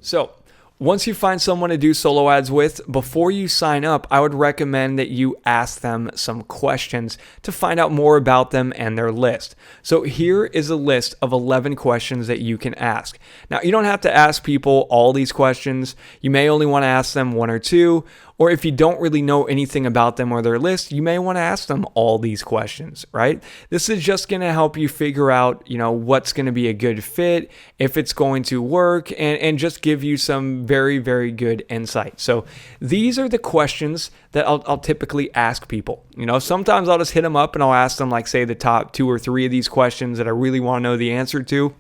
So once you find someone to do solo ads with, before you sign up, I would recommend that you ask them some questions to find out more about them and their list. So here is a list of 11 questions that you can ask. Now, you don't have to ask people all these questions. You may only want to ask them one or two, or if you don't really know anything about them or their list, you may want to ask them all these questions, right? This is just going to help you figure out, what's going to be a good fit, if it's going to work, and just give you some very, very good insight. So these are the questions that I'll typically ask people. Sometimes I'll just hit them up and I'll ask them, like, say, the top 2 or 3 of these questions that I really want to know the answer to.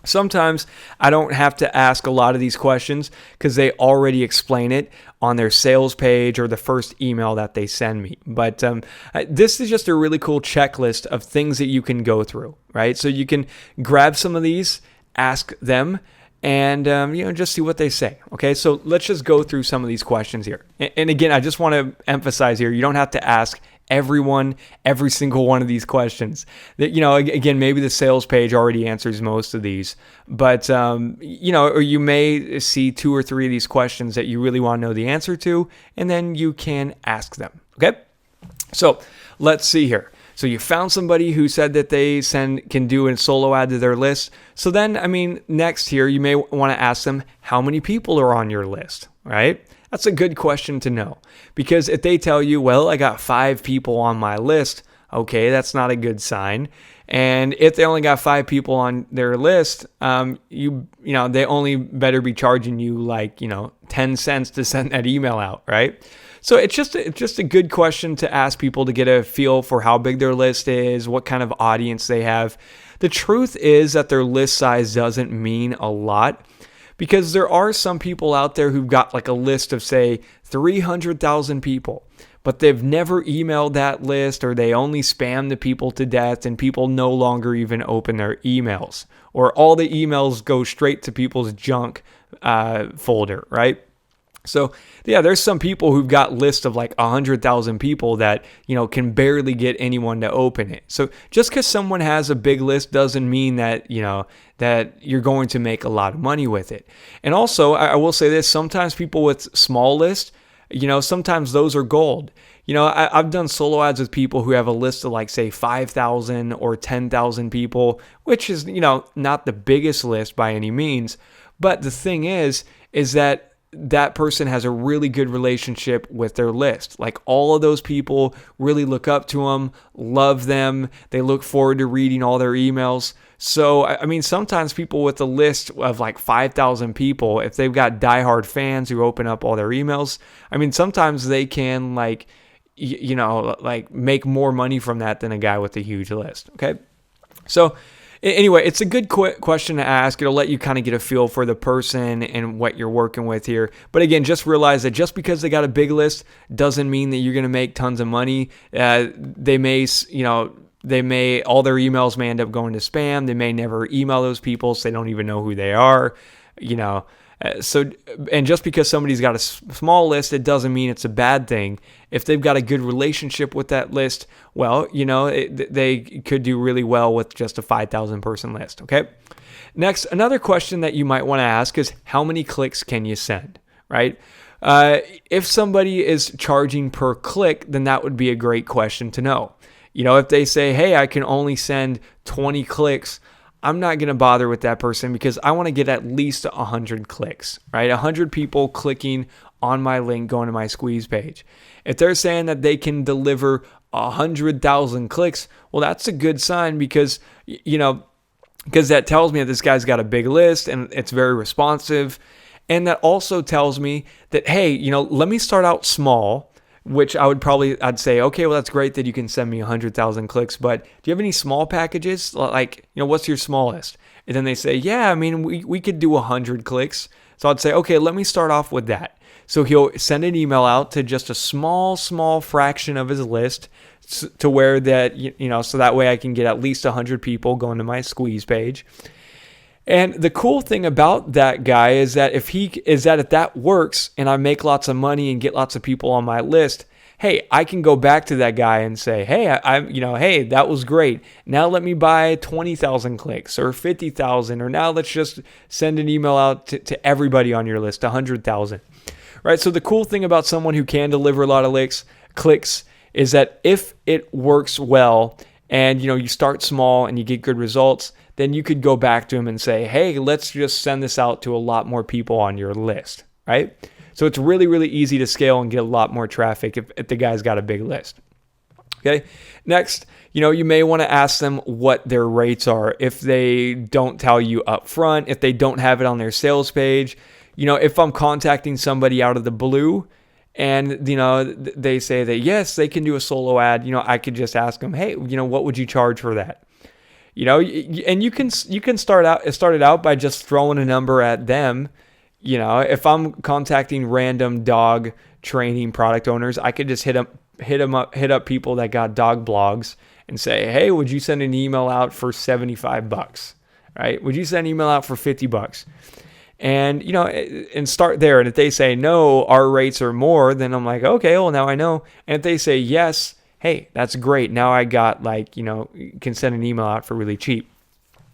Sometimes I don't have to ask a lot of these questions because they already explain it on their sales page or the first email that they send me. But this is just a really cool checklist of things that you can go through, right? So you can grab some of these, ask them, and just see what they say. Okay, so let's just go through some of these questions here. And again, I just want to emphasize here, you don't have to ask everyone every single one of these questions. That, again, maybe the sales page already answers most of these, but or you may see 2 or 3 of these questions that you really want to know the answer to, and then you can ask them. Okay, so let's see here. So you found somebody who said that they can do a solo ad to their list. So then, next here, you may want to ask them, how many people are on your list, right? That's a good question to know, because if they tell you, well, I got 5 people on my list, okay, that's not a good sign. And if they only got 5 people on their list, they only better be charging you 10 cents to send that email out, right? So it's just a good question to ask people to get a feel for how big their list is, what kind of audience they have. The truth is that their list size doesn't mean a lot, because there are some people out there who've got like a list of, say, 300,000 people, but they've never emailed that list, or they only spam the people to death and people no longer even open their emails, or all the emails go straight to people's junk folder, right? So yeah, there's some people who've got lists of like 100,000 people that, can barely get anyone to open it. So just because someone has a big list doesn't mean that, that you're going to make a lot of money with it. And also, I will say this, sometimes people with small lists, sometimes those are gold. I've done solo ads with people who have a list of like, say, 5,000 or 10,000 people, which is, not the biggest list by any means. But the thing is that person has a really good relationship with their list. Like, all of those people really look up to them, love them. They look forward to reading all their emails. So, sometimes people with a list of like 5,000 people, if they've got diehard fans who open up all their emails, sometimes they can make more money from that than a guy with a huge list. Okay. So anyway, it's a good question to ask. It'll let you kind of get a feel for the person and what you're working with here. But again, just realize that just because they got a big list doesn't mean that you're going to make tons of money. They may, all their emails may end up going to spam. They may never email those people, so they don't even know who they are, and just because somebody's got a small list, it doesn't mean it's a bad thing. If they've got a good relationship with that list, well, they could do really well with just a 5,000 person list. Okay. Next, another question that you might want to ask is, how many clicks can you send, right? If somebody is charging per click, then that would be a great question to know. If they say, hey, I can only send 20 clicks, I'm not going to bother with that person, because I want to get at least 100 clicks, right? 100 people clicking on my link going to my squeeze page. If they're saying that they can deliver 100,000 clicks, well, that's a good sign, because that tells me that this guy's got a big list and it's very responsive. And that also tells me that, hey, let me start out small, which I'd say, okay, well, that's great that you can send me 100,000 clicks, but do you have any small packages? Like, what's your smallest? And then they say, yeah, we could do 100 clicks. So I'd say, okay, let me start off with that. So he'll send an email out to just a small fraction of his list, to where that, so that way I can get at least 100 people going to my squeeze page. And the cool thing about that guy is that if that works and I make lots of money and get lots of people on my list, hey, I can go back to that guy and say, hey, hey, that was great. Now let me buy 20,000 clicks or 50,000, or now let's just send an email out to everybody on your list, 100,000. Right? So the cool thing about someone who can deliver a lot of clicks is that if it works well and you start small and you get good results, then you could go back to them and say, hey, let's just send this out to a lot more people on your list, right? So it's really, really easy to scale and get a lot more traffic if the guy's got a big list. Okay. Next, you may want to ask them what their rates are. If they don't tell you up front, if they don't have it on their sales page, if I'm contacting somebody out of the blue and, they say that, yes, they can do a solo ad, I could just ask them, hey, what would you charge for that? And you can start it out by just throwing a number at them. If I'm contacting random dog training product owners, I could just hit up people that got dog blogs and say, hey, would you send an email out for $75? Right? Would you send an email out for $50? And, and start there. And if they say, no, our rates are more, then I'm like, okay, well, now I know. And if they say yes, hey, that's great. Now I got can send an email out for really cheap.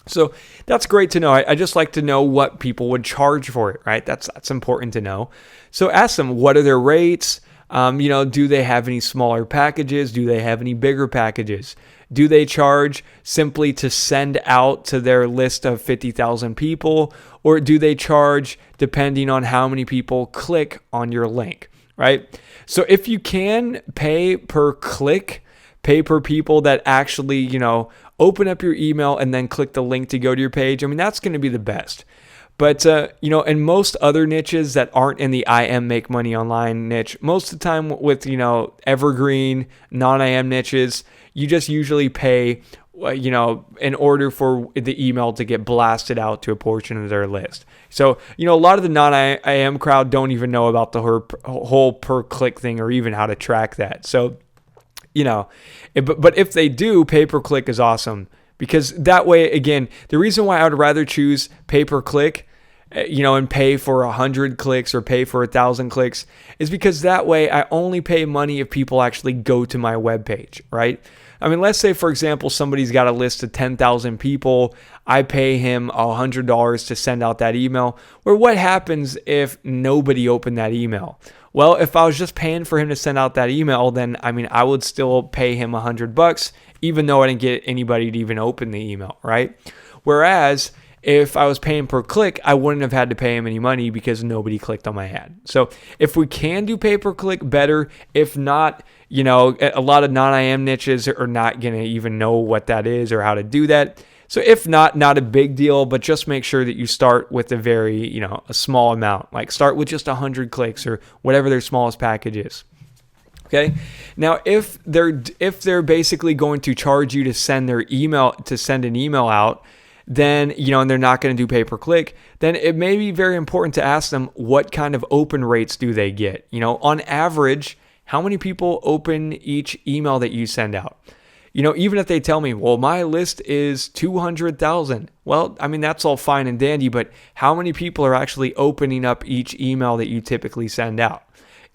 So that's great to know. I just like to know what people would charge for it, right? That's important to know. So ask them, what are their rates? Do they have any smaller packages? Do they have any bigger packages? Do they charge simply to send out to their list of 50,000 people? Or do they charge depending on how many people click on your link, right? So if you can pay per click, pay per people that actually, open up your email and then click the link to go to your page, that's going to be the best. But, in most other niches that aren't in the I am make money online niche, most of the time with, evergreen, non-IM niches, you just usually pay, in order for the email to get blasted out to a portion of their list. So, a lot of the non-IM crowd don't even know about the whole per click thing or even how to track that. So, but if they do, pay per click is awesome. Because that way, again, the reason why I would rather choose pay per click, and pay for 100 clicks or pay for 1,000 clicks is because that way I only pay money if people actually go to my webpage, right? Let's say, for example, somebody's got a list of 10,000 people. I pay him $100 to send out that email. Or what happens if nobody opened that email? Well, if I was just paying for him to send out that email, then, I would still pay him $100, even though I didn't get anybody to even open the email, right? Whereas if I was paying per click, I wouldn't have had to pay him any money because nobody clicked on my ad. So if we can do pay per click, better. If not, a lot of non-IM niches are not going to even know what that is or how to do that. So if not a big deal, but just make sure that you start with a very, a small amount. Like start with just 100 clicks or whatever their smallest package is. Okay. Now, if they're basically going to charge you to send an email out, then, and they're not going to do pay per click, then it may be very important to ask them what kind of open rates do they get? On average, how many people open each email that you send out? Even if they tell me, well, my list is 200,000. Well, that's all fine and dandy, but how many people are actually opening up each email that you typically send out?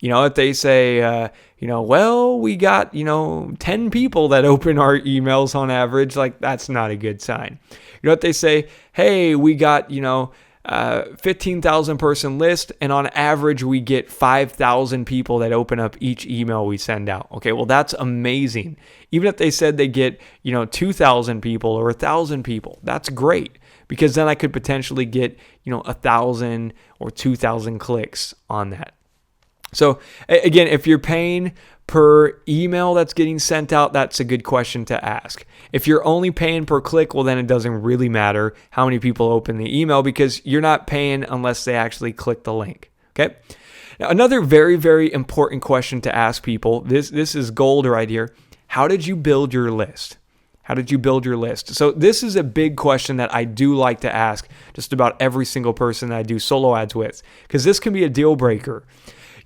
If they say, well, we got, 10 people that open our emails on average, that's not a good sign. If they say, hey, we got, 15,000 person list, and on average, we get 5,000 people that open up each email we send out. Okay, well, that's amazing. Even if they said they get, 2,000 people or 1,000 people, that's great. Because then I could potentially get, 1,000 or 2,000 clicks on that. So again, if you're paying per email that's getting sent out, that's a good question to ask. If you're only paying per click, well, then it doesn't really matter how many people open the email because you're not paying unless they actually click the link. Okay. Now, another very, very important question to ask people, this is gold right here. How did you build your list? How did you build your list? So this is a big question that I do like to ask just about every single person that I do solo ads with, because this can be a deal breaker.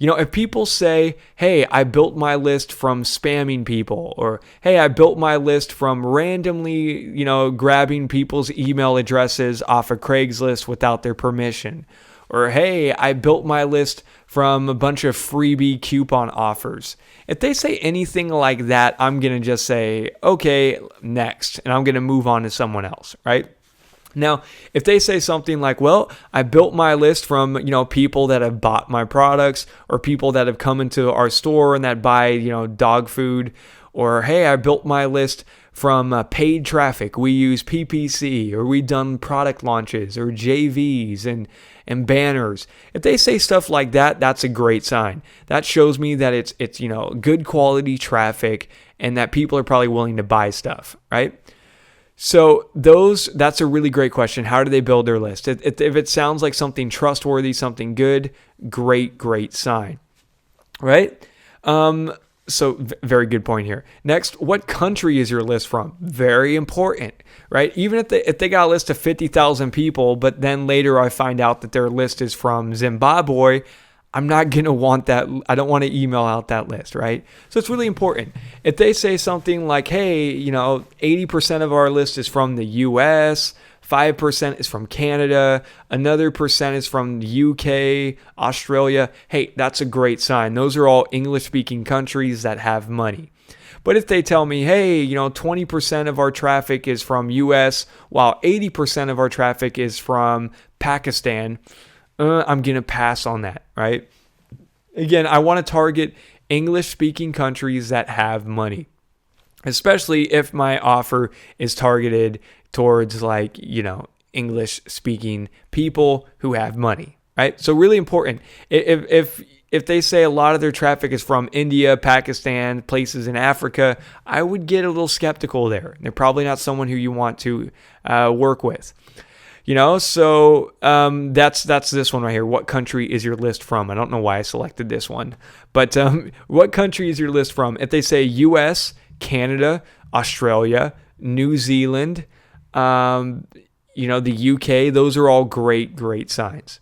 If people say, hey, I built my list from spamming people, or hey, I built my list from randomly, grabbing people's email addresses off of Craigslist without their permission, Or, hey, I built my list from a bunch of freebie coupon offers. If they say anything like that, I'm going to just say, okay, next. And I'm going to move on to someone else, right? Now, if they say something like, well, I built my list from, people that have bought my products or people that have come into our store and that buy, dog food, or, hey, I built my list from paid traffic. We use PPC, or we done product launches or JVs and banners. If they say stuff like that, that's a great sign. That shows me that it's good quality traffic and that people are probably willing to buy stuff, right? So that's a really great question. How do they build their list? If it sounds like something trustworthy, something good, great sign, right? So very good point here. Next, what country is your list from? Very important, right? Even if they got a list of 50,000 people, but then later I find out that their list is from Zimbabwe, I'm not going to want that. I don't want to email out that list, right? So it's really important. If they say something like, hey, 80% of our list is from the US, 5% is from Canada, another percent is from the UK, Australia, hey, that's a great sign. Those are all English-speaking countries that have money. But if they tell me, hey, 20% of our traffic is from US, while 80% of our traffic is from Pakistan, I'm going to pass on that, right? Again, I want to target English-speaking countries that have money, especially if my offer is targeted towards English-speaking people who have money, right? So really important. If they say a lot of their traffic is from India, Pakistan, places in Africa, I would get a little skeptical there. They're probably not someone who you want to work with. So that's this one right here. What country is your list from? I don't know why I selected this one, but what country is your list from? If they say US, Canada, Australia, New Zealand, the UK, those are all great signs.